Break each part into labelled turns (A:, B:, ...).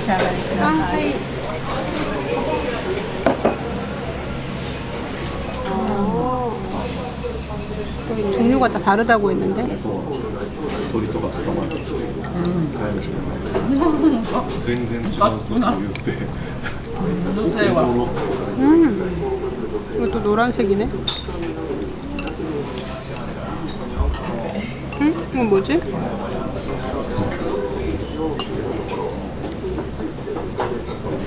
A: し上がりください。
B: 종류가 다 다르다고 했는데.
C: 鳥とか捕まえてきて、全然違うこと言って。
B: 이것도 노란색이네. 이건 뭐지?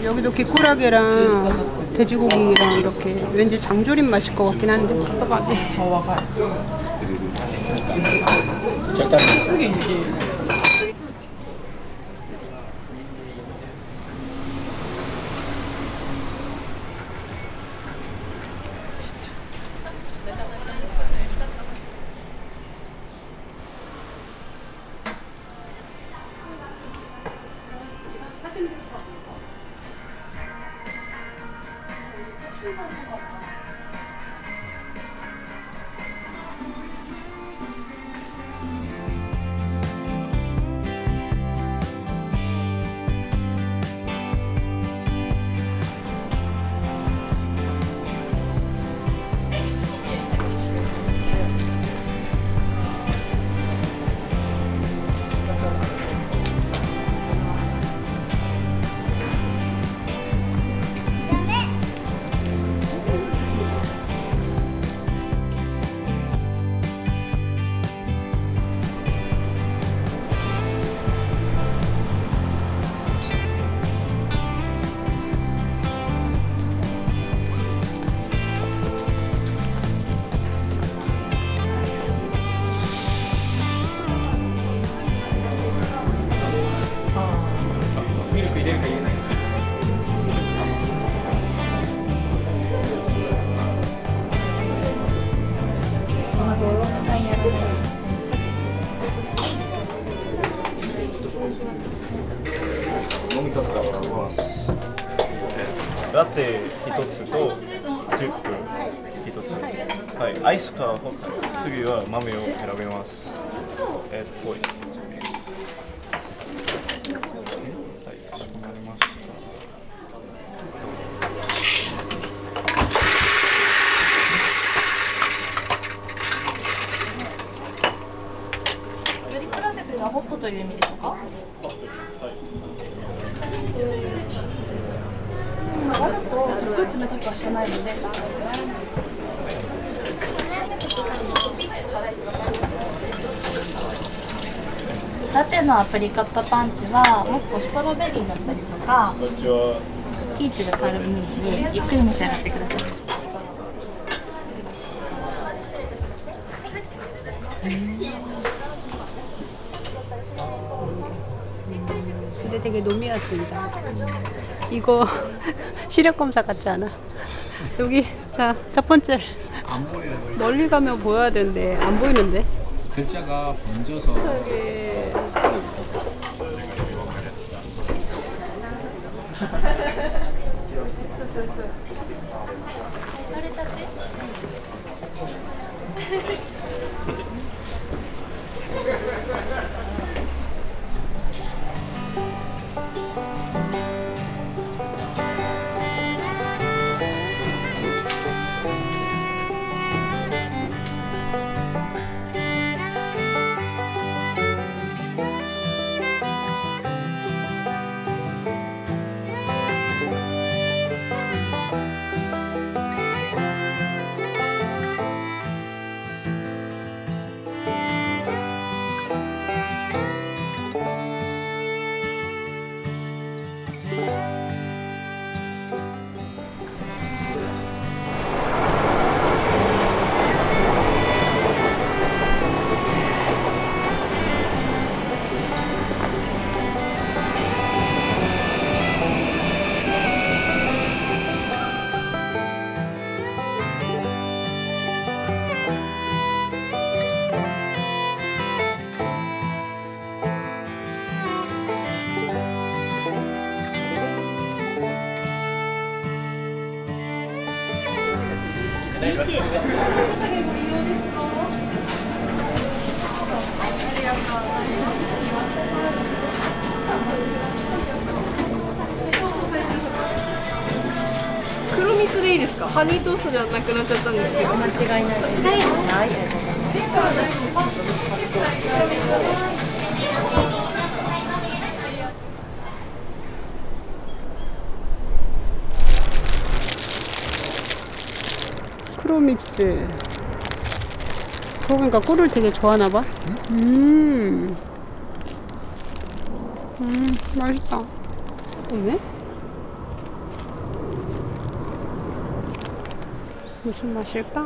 B: 여기도 귀꾸라기랑 돼지고기랑 이렇게 왠지 장조림 맛일 것 같긴 한데 어떡하지?
C: ラテ一つと10分一つ、はい、アイスかホット、次は豆を選べます。ぽい。はい、かしこまりました。
A: ベリクラテというのはホットという意味でしょうか？わざとすっごい冷たくはしてないので、ちょっとラテのアプリカッタパンチはもっとストロベリーだったりとかピーチが香るイメージでゆっくり召し上がってください。
B: 근데 되게 노미였습니다. 이거 시력 검사 같지 않아? 여기 자, 첫 번째
D: 안 보여요.
B: 멀리 가면 보여야 되는데 안 보이는데?
D: 글자가 번져서
B: 여기
E: スでいいですか？ハニートーストじゃなくなっちゃったんですけど。
A: 間違いないです。はい。
B: 크로미츠. 그러고 보니까 꿀을 되게 좋아하나 봐. 맛있다. 왜? 무슨 맛일까?